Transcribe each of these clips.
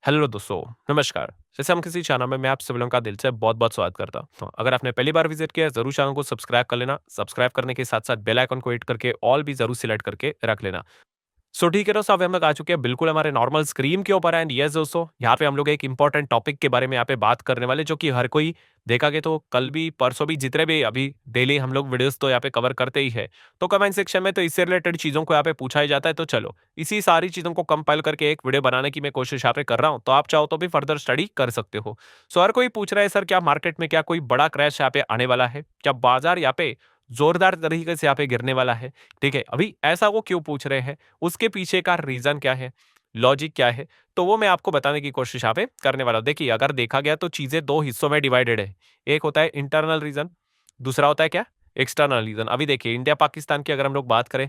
Hello दोस्तों, नमस्कार। जैसे हम किसी चैनल में मैं आप सभी लोगों का दिल से बहुत-बहुत स्वागत करता हूँ। तो अगर आपने पहली बार विज़िट किया है, ज़रूर चैनल को सब्सक्राइब कर लेना। सब्सक्राइब करने के साथ-साथ बेल आइकन को हिट करके ऑल भी ज़रूर सिलेक्ट करके रख लेना। सो ठीक है दोस्तों, अभी हम लोग आ चुके हैं बिल्कुल हमारे नॉर्मल स्क्रीन के ऊपर एंड यस दोस्तों, यहाँ पे हम लोग एक इंपॉर्टेंट टॉपिक के बारे में यहाँ पे बात करने वाले, जो कि हर कोई देखा गया तो कल भी परसों भी जितने भी अभी डेली हम लोग वीडियोस तो यहाँ पे कवर करते ही है। तो कमेंट सेक्शन में तो इससे रिलेटेड चीज़ों को यहाँ पे पूछा ही जाता है। तो चलो इसी सारी चीज़ों को कंपाइल करके एक वीडियो बनाने की मैं कोशिश यहाँ पे कर रहा हूँ, तो आप चाहो तो भी फर्दर स्टडी कर सकते हो। सो हर कोई पूछ रहा है, सर क्या मार्केट में क्या कोई बड़ा क्रैश यहाँ पे आने वाला है? क्या बाजार यहाँ पे जोरदार तरीके से यहाँ पे गिरने वाला है? ठीक है, अभी ऐसा वो क्यों पूछ रहे हैं? उसके पीछे का रीज़न क्या है, लॉजिक क्या है, तो वो मैं आपको बताने की कोशिश यहाँ पे करने वाला हूँ। देखिए, अगर देखा गया तो चीज़ें 2 हिस्सों में डिवाइडेड है। एक होता है इंटरनल रीज़न, दूसरा होता है क्या? External reason. अभी देखिए, इंडिया-पाकिस्तान की अगर हम लोग बात करें,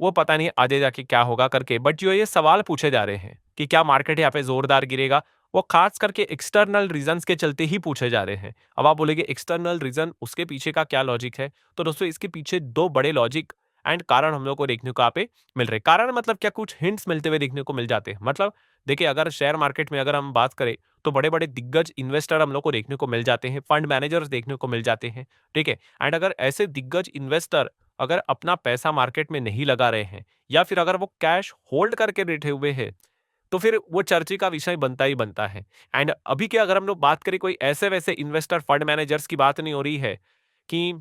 वो पता नहीं आगे जाके क्या होगा करके, बट जो ये सवाल पूछे जा रहे हैं कि क्या मार्केट यहाँ पे जोरदार गिरेगा, वो खास करके एक्सटर्नल रीजंस के चलते ही पूछे जा रहे हैं। अब आप बोलेंगे एक्सटर्नल रीजन, उसके पीछे का क्या लॉजिक है? तो दोस्तों, इसके पीछे दो बड़े लॉजिक एंड कारण हम लोग को देखने को यहाँ पे मिल रहे हैं। कारण मतलब क्या, कुछ हिंट्स मिलते हुए देखने को मिल जाते हैं। मतलब देखिए, अगर शेयर मार्केट में अगर हम बात करें, तो बड़े बड़े दिग्गज इन्वेस्टर हम लोग को देखने को मिल जाते हैं, फंड मैनेजर्स देखने को मिल जाते हैं। ठीक है, एंड अगर ऐसे दिग्गज इन्वेस्टर अगर अपना पैसा मार्केट में नहीं लगा रहे हैं, या फिर अगर वो कैश होल्ड करके बैठे हुए हैं, तो फिर वो चर्चा का विषय बनता ही बनता है। एंड अभी के अगर हम लोग बात करें, कोई ऐसे वैसे इन्वेस्टर फंड मैनेजर्स की बात नहीं हो रही है कि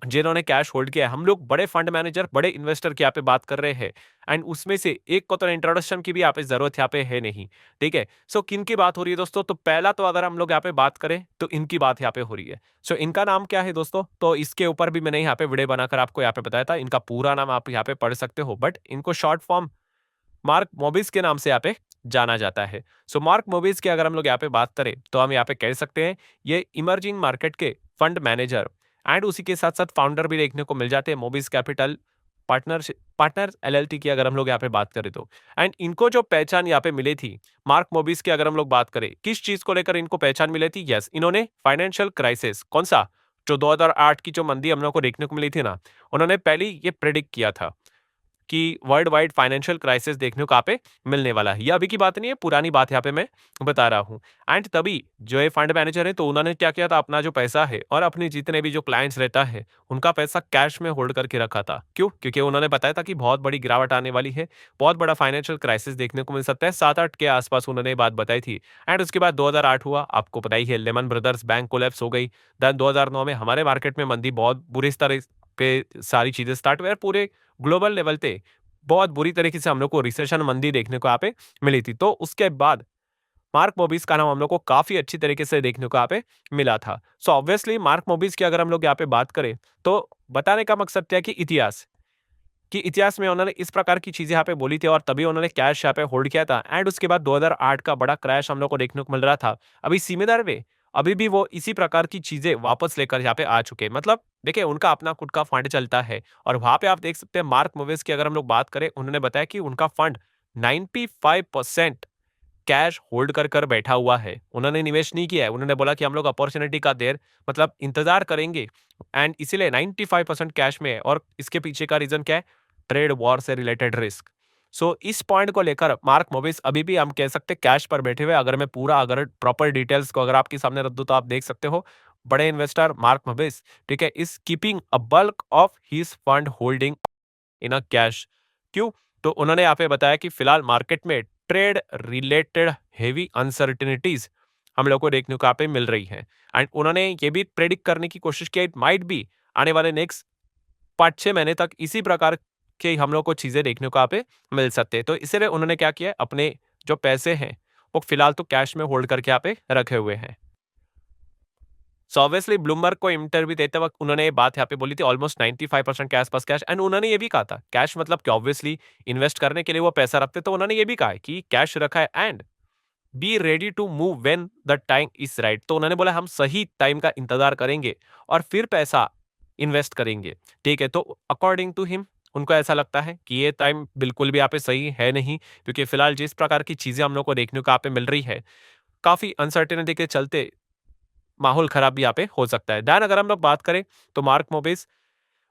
जिन्होंने कैश होल्ड किया है। हम लोग बड़े फंड मैनेजर, बड़े इन्वेस्टर की यहाँ पे बात कर रहे हैं, एंड उसमें से एक को तो इंट्रोडक्शन की भी यहाँ पे जरूरत यहाँ पे है नहीं। ठीक है, सो किन की बात हो रही है दोस्तों? तो पहला तो अगर हम लोग यहाँ पे बात करें, तो इनकी बात यहाँ पे हो रही है। सो इनका नाम क्या है दोस्तों? तो इसके ऊपर भी मैंने यहाँ पे वीडियो बनाकर आपको यहाँ पे बताया था। इनका पूरा नाम आप यहाँ पे पढ़ सकते हो, बट इनको शॉर्ट फॉर्म मार्क मोबिस के नाम से यहाँ पे जाना जाता है। सो मार्क मोबिस की अगर हम लोग यहाँ पे बात करें, तो हम यहाँ पे कह सकते हैं ये इमर्जिंग मार्केट के फंड मैनेजर एंड उसी के साथ साथ फाउंडर भी देखने को मिल जाते हैं। मोबिस कैपिटल पार्टनर एलएलटी की अगर हम लोग यहाँ पे बात करें, तो एंड इनको जो पहचान यहाँ पे मिली थी मार्क मोबिस की, अगर हम लोग बात करें किस चीज को लेकर इनको पहचान मिली थी, यस, इन्होंने फाइनेंशियल क्राइसिस, कौन सा, जो 2008 की जो मंदी हम लोग को देखने को मिली थी ना, उन्होंने पहले ही ये प्रेडिक्ट किया था कि वर्ल्ड वाइड फाइनेंशियल क्राइसिस देखने को यहाँ पे मिलने वाला है। ये अभी की बात नहीं है, पुरानी बात यहाँ पे मैं बता रहा हूँ। एंड तभी जो ये फंड मैनेजर है, तो उन्होंने क्या किया था, अपना जो पैसा है और अपने जितने भी जो क्लाइंट्स रहता है, उनका पैसा कैश में होल्ड करके रखा था। क्यों? क्योंकि उन्होंने बताया था कि बहुत बड़ी गिरावट आने वाली है, बहुत बड़ा फाइनेंशियल क्राइसिस देखने को मिल सकता है। 7-8 के आसपास उन्होंने ये बात बताई थी। एंड उसके बाद 2008 हुआ, आपको पता ही है, लेमन ब्रदर्स बैंक कोलैप्स हो गई। देन 2009 में हमारे मार्केट में मंदी बहुत बुरी तरह पे सारी चीजें स्टार्ट हुई, पूरे ग्लोबल लेवल पे बहुत बुरी तरीके से हम लोग को रिसेशन मंदी देखने को यहाँ पे मिली थी। तो उसके बाद मार्क मोबिस का नाम हम लोग को काफी अच्छी तरीके से देखने को यहाँ पे मिला था। सो ऑब्वियसली मार्क मोबिस की अगर हम लोग यहाँ पे बात करें, तो बताने का मकसद क्या है कि इतिहास में उन्होंने इस प्रकार की चीजें यहाँ पे बोली थी, और तभी उन्होंने कैश यहाँ पे होल्ड किया था। एंड उसके बाद 2008 का बड़ा क्रैश हम लोग को देखने को मिल रहा था। अभी सिमिलर वे, अभी भी वो इसी प्रकार की चीजें वापस लेकर यहाँ पे आ चुके हैं। मतलब देखिए, उनका अपना खुद का फंड चलता है, और वहां पे आप देख सकते हैं मार्क मोविस की अगर हम लोग बात करें, उन्होंने बताया कि उनका फंड 95% कैश होल्ड कर कर बैठा हुआ है। उन्होंने निवेश नहीं किया है। उन्होंने बोला कि हम लोग अपॉर्चुनिटी का देर मतलब इंतजार करेंगे, एंड इसीलिए 95% कैश में है। और इसके पीछे का रीजन क्या है? ट्रेड वॉर से रिलेटेड रिस्क। सो इस पॉइंट को लेकर मार्क मोबिस अभी भी हम कह सकते हैं कैश पर बैठे हुए। अगर प्रॉपर डिटेल्स को अगर आपके सामने रख दूं, तो आप देख सकते हो, बड़े इन्वेस्टर मार्क मोबिस, ठीक है, is keeping a bulk of his fund holding in a cash. क्यों? तो उन्होंने यहाँ पे बताया कि फिलहाल मार्केट में ट्रेड रिलेटेड हेवी अनसर्टिनिटीज हम लोग को देखने को यहाँ पे मिल रही है। एंड उन्होंने ये भी प्रेडिक्ट करने की कोशिश की, इट माइट बी आने वाले नेक्स्ट 5-6 महीने तक इसी प्रकार के हम लोग को चीजें देखने को यहाँ पे मिल सकते हैं। तो इसीलिए उन्होंने क्या किया, अपने जो पैसे हैं वो फिलहाल तो कैश में होल्ड करके यहाँ पे रखे हुए हैं। सो ऑब्वियसली ब्लूमबर्ग को इंटरव्यू देते वक्त उन्होंने ये बात यहाँ पे बोली थी, ऑलमोस्ट 95% के आसपास कैश। एंड उन्होंने ये भी कहा था, कैश मतलब कि ऑब्वियसली इन्वेस्ट करने के लिए वो पैसा रखते, तो उन्होंने ये भी कहा है कि कैश रखा है and be ready to move when the time is right. तो उन्होंने बोला हम सही टाइम का इंतजार करेंगे और फिर पैसा इन्वेस्ट करेंगे। ठीक है, तो अकॉर्डिंग टू हिम, उनको ऐसा लगता है कि ये टाइम बिल्कुल भी यहाँ पे सही है नहीं, क्योंकि फिलहाल जिस प्रकार की चीजें हम लोग को देखने को यहाँ पे मिल रही है, काफी अनसर्टेनिटी के चलते माहौल खराब भी यहाँ पे हो सकता है। दैन अगर हम लोग बात करें, तो मार्क मोबिस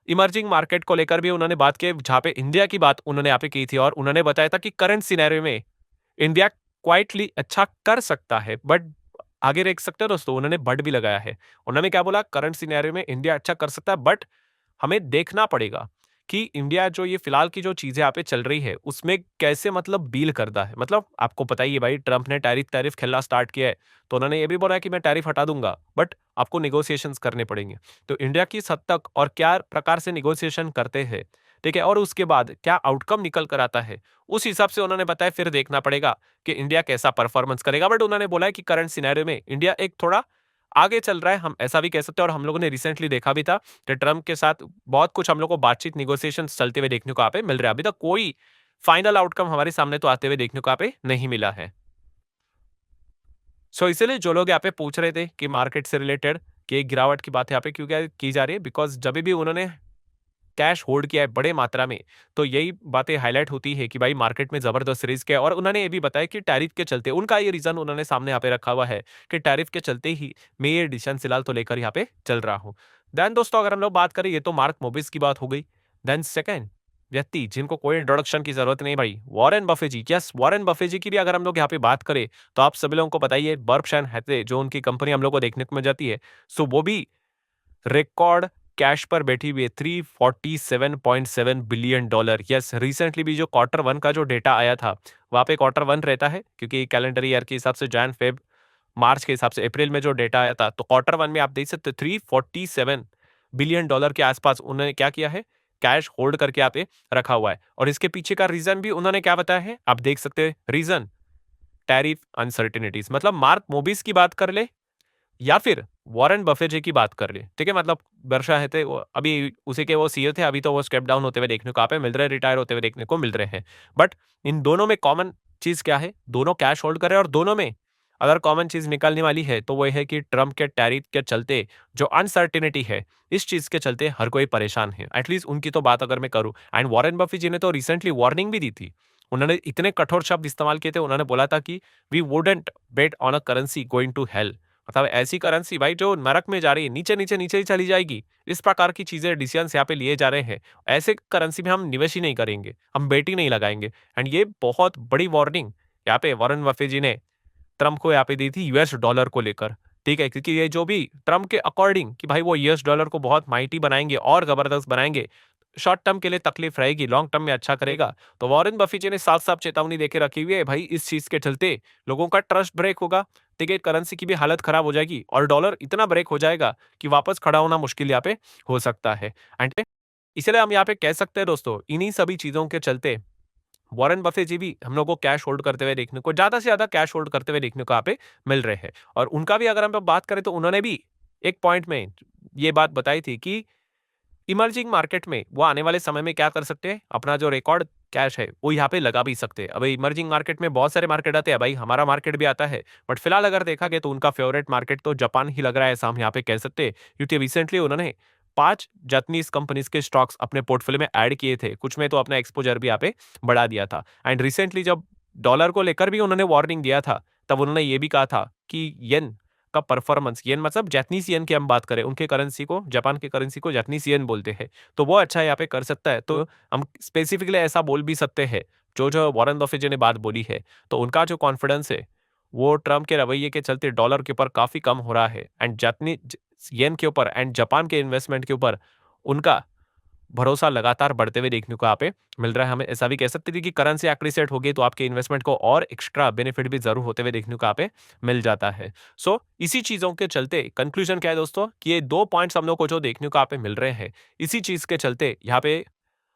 इमर्जिंग मार्केट को लेकर भी उन्होंने बात की, जहाँ पे इंडिया की बात उन्होंने यहाँ पे की थी, और उन्होंने बताया था कि करंट सिनेरियो में इंडिया क्वाइटली अच्छा कर सकता है, बट आगे देख सकते हो दोस्तों, उन्होंने बट भी लगाया है। उन्होंने क्या बोला, करंट सिनेरियो में इंडिया अच्छा कर सकता है, बट हमें देखना पड़ेगा कि इंडिया जो ये फिलहाल की जो चीजें यहाँ पे चल रही है उसमें कैसे मतलब डील करता है। मतलब आपको पता ही है भाई, ट्रंप ने टैरिफ टैरिफ खेलना स्टार्ट किया है, तो उन्होंने ये भी बोला है कि मैं टैरिफ हटा दूंगा, बट आपको निगोशिएशंस करने पड़ेंगे। तो इंडिया किस हद तक और क्या प्रकार से निगोशिएशन करते हैं, ठीक है, और उसके बाद क्या आउटकम निकल कर आता है, उस हिसाब से उन्होंने बताया फिर देखना पड़ेगा कि इंडिया कैसा परफॉर्मेंस करेगा। बट उन्होंने बोला है कि करंट सिनेरियो में इंडिया एक थोड़ा आगे चल रहा है, हम ऐसा भी कह सकते हैं। और हम लोगों ने रिसेंटली देखा भी था कि ट्रंप के साथ बहुत कुछ हम लोग को बातचीत निगोशिएशन चलते हुए देखने को यहाँ पे मिल रहा है। अभी तक कोई फाइनल आउटकम हमारे सामने तो आते हुए देखने को यहाँ पे नहीं मिला है। सो इसीलिए जो लोग यहाँ पे पूछ रहे थे कि मार्केट से रिलेटेड कि एक गिरावट की बात यहाँ पे क्यों क्या की जा रही है, बिकॉज जब भी उन्होंने कैश होल्ड किया है बड़े मात्रा में, तो यही बातें हाईलाइट होती है कि भाई मार्केट में जबरदस्त रिस्क है। और उन्होंने ये भी बताया कि टैरिफ के चलते, उनका ये रीजन उन्होंने सामने यहाँ पे रखा हुआ है कि टैरिफ के चलते ही मैं ये डिसीजन फिलहाल तो लेकर यहाँ पे चल रहा हूँ। देन दोस्तों, अगर हम लोग बात करें, ये तो मार्क मोबिस की बात हो गई। देन सेकेंड व्यक्ति जिनको कोई इंट्रोडक्शन की जरूरत नहीं भाई, वॉरेन बफे जी। यस, वॉरेन बफे जी की भी अगर हम लोग यहाँ पे बात करें तो आप सभी लोगों को बताइए, बर्कशायर हैथवे जो उनकी कंपनी हम लोग को देखने को मिल जाती है, सो वो भी रिकॉर्ड कैश पर बैठी हुई है, 347.7 बिलियन डॉलर। यस, रिसेंटली भी जो क्वार्टर वन का जो डेटा आया था, वहां पे क्वार्टर वन रहता है क्योंकि कैलेंडर ईयर के हिसाब से जैन फेब मार्च के हिसाब से अप्रैल में जो डेटा आया था, तो क्वार्टर वन में आप देख सकते 347 बिलियन डॉलर के आसपास उन्होंने क्या किया है, कैश होल्ड करके यहाँ पे रखा हुआ है। और इसके पीछे का रीजन भी उन्होंने क्या बताया है, आप देख सकते हैं रीजन, टैरिफ अनसर्टिनिटीज। मतलब मार्क मोबिस की बात कर ले या फिर वॉरेन बफे जी की बात कर ले, ठीक है, मतलब वर्षा है थे अभी उसी के वो सीईओ थे, अभी तो वो स्टेप डाउन होते हुए देखने को यहाँ पे मिल रहे हैं, रिटायर होते हुए देखने को मिल रहे हैं। बट इन दोनों में कॉमन चीज क्या है, दोनों कैश होल्ड कर रहे हैं। और दोनों में अगर कॉमन चीज निकालने वाली है तो वो है कि ट्रम्प के टैरिफ के चलते जो अनसर्टिनिटी है, इस चीज के चलते हर कोई परेशान है। एटलीस्ट उनकी तो बात अगर मैं करूं, एंड वॉरेन बफे जी ने तो रिसेंटली वार्निंग भी दी थी। उन्होंने इतने कठोर शब्द इस्तेमाल किए थे, उन्होंने बोला था कि we wouldn't bet on a currency going to hell. मतलब ऐसी करेंसी भाई जो नरक में जा रही है, नीचे नीचे नीचे ही चली जाएगी, इस प्रकार की चीजें डिसीजन यहाँ पे लिए जा रहे हैं। ऐसे करेंसी में हम निवेश ही नहीं करेंगे, हम बेट ही नहीं लगाएंगे। एंड ये बहुत बड़ी वार्निंग यहाँ पे वॉरेन बफे जी ने ट्रम्प को यहाँ पे दी थी यूएस डॉलर को लेकर, ठीक है, क्योंकि ये जो भी ट्रम्प के अकॉर्डिंग कि भाई वो यूएस डॉलर को बहुत माइटी बनाएंगे और जबरदस्त बनाएंगे, शॉर्ट टर्म के लिए तकलीफ रहेगी, लॉन्ग टर्म में अच्छा करेगा। तो वॉरेन बफे जी ने साफ साफ चेतावनी देके रखी हुई है भाई, इस चीज के चलते लोगों का ट्रस्ट ब्रेक होगा, ठीक है, करेंसी की भी हालत खराब हो जाएगी और डॉलर इतना ब्रेक हो जाएगा कि वापस खड़ा होना मुश्किल यहाँ पे हो सकता है। एंड इसलिए हम यहाँ पे कह सकते हैं दोस्तों, इन्हीं सभी चीजों के चलते वॉरेन बफे जी भी हम लोग को कैश होल्ड करते हुए देखने को, ज्यादा से ज्यादा कैश होल्ड करते हुए देखने को यहाँ पे मिल रहे हैं। और उनका भी अगर हम बात करें तो उन्होंने भी एक पॉइंट में ये बात बताई थी कि इमर्जिंग मार्केट में वो आने वाले समय में क्या कर सकते हैं, अपना जो रिकॉर्ड कैश है वो यहाँ पे लगा भी सकते हैं। अब इमर्जिंग मार्केट में बहुत सारे मार्केट आते हैं भाई, हमारा मार्केट भी आता है, बट फिलहाल अगर देखा गया तो उनका फेवरेट मार्केट तो जापान ही लग रहा है, ऐसा हम यहाँ पे कह सकते हैं। क्योंकि रिसेंटली उन्होंने 5 जापानीज कंपनीज के स्टॉक्स अपने पोर्टफोलियो में ऐड किए थे, कुछ में तो अपना एक्सपोजर भी यहाँ पे बढ़ा दिया था। एंड रिसेंटली जब डॉलर को लेकर भी उन्होंने वार्निंग दिया था, तब उन्होंने ये भी कहा था कि येन का परफॉर्मेंस, येन मतलब जापानीज येन की हम बात करें, उनके करेंसी को, जापान के करेंसी को जापानीज येन बोलते हैं, तो वो अच्छा यहाँ पे कर सकता है। तो हम स्पेसिफिकली ऐसा बोल भी सकते हैं, जो जो वॉरेन बफे जी ने बात बोली है, तो उनका जो कॉन्फिडेंस है वो ट्रम्प के रवैये के चलते डॉलर के ऊपर काफी कम हो रहा है, एंड जापानीज येन के ऊपर एंड जापान के इन्वेस्टमेंट के ऊपर उनका भरोसा लगातार बढ़ते हुए देखने को यहाँ पे मिल रहा है। हमें ऐसा भी कह सकते थे कि करेंसी एप्रिशिएट होगी तो आपके इन्वेस्टमेंट को और एक्स्ट्रा बेनिफिट भी जरूर होते हुए देखने को यहाँ पे मिल जाता है। सो इसी चीजों के चलते कंक्लूजन क्या है दोस्तों, कि ये 2 पॉइंट्स हम लोग को जो देखने को यहाँ पे मिल रहे हैं, इसी चीज के चलते यहाँ पे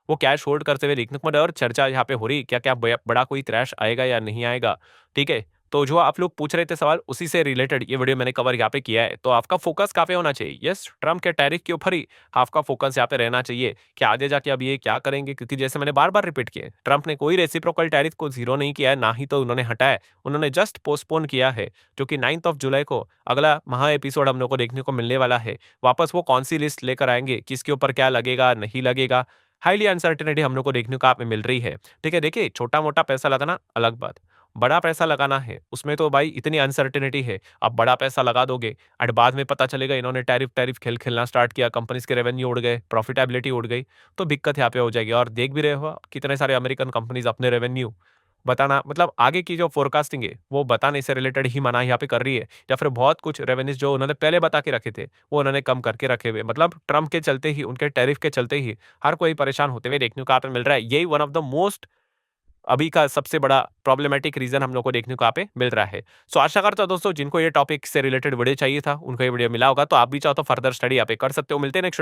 वो कैश होल्ड करते हुए देखने को मिल रहा है। और चर्चा यहाँ पे हो रही क्या क्या बड़ा कोई क्रैश आएगा या नहीं आएगा, ठीक है। तो जो आप लोग पूछ रहे थे सवाल, उसी से रिलेटेड ये वीडियो मैंने कवर यहाँ पे किया है। तो आपका फोकस कहाँ पे होना चाहिए, यस, ट्रम्प के टैरिफ के ऊपर ही आपका फोकस यहाँ पे रहना चाहिए कि आगे जाके अब ये क्या करेंगे। क्योंकि जैसे मैंने बार बार रिपीट किया, ट्रम्प ने कोई रेसिप्रोकल टैरिफ को जीरो नहीं किया है, ना ही तो उन्होंने हटाया, उन्होंने जस्ट पोस्टपोन किया है, जो कि 9 जुलाई को अगला महा एपिसोड हम लोग को देखने को मिलने वाला है। वापस वो कौन सी लिस्ट लेकर आएंगे, किसके ऊपर क्या लगेगा नहीं लगेगा, हाईली अनसर्टेनिटी हम लोग को देखने को आप में मिल रही है, ठीक है। देखिए, छोटा मोटा पैसा लगाना अलग बात, बड़ा पैसा लगाना है उसमें तो भाई इतनी अनसर्टेनिटी है, आप बड़ा पैसा लगा दोगे और बाद में पता चलेगा इन्होंने टैरिफ टैरिफ खेल खेलना स्टार्ट किया, कंपनीज के रेवेन्यू उड़ गए, प्रॉफिटेबिलिटी उड़ गई, तो दिक्कत यहाँ पे हो जाएगी। और देख भी रहे हो कितने सारे अमेरिकन कंपनीज अपने रेवेन्यू बताना मतलब आगे की जो फ़ोरकास्टिंग है, वो बताने से रिलेटेड ही मना यहाँ पे कर रही है या फिर बहुत कुछ रेवेन्यूज़ जो उन्होंने पहले बता के रखे थे, वो उन्होंने कम करके रखे हुए। मतलब ट्रम्प के चलते ही, उनके टैरिफ के चलते ही हर कोई परेशान होते हुए देखने को यहाँ पे मिल रहा है। यही वन ऑफ द मोस्ट अभी का सबसे बड़ा प्रॉब्लमैटिक रीज़न हम लोग को देखने को यहाँ पे मिल रहा है। सो आशा करता हूँ दोस्तों जिनको ये टॉपिक से रिलेटेड वीडियो चाहिए था, उनको ये वीडियो मिला होगा, तो आप भी चाहो तो फर्दर स्टडी यहाँ पे कर सकते हो। मिलते हैं नेक्स्ट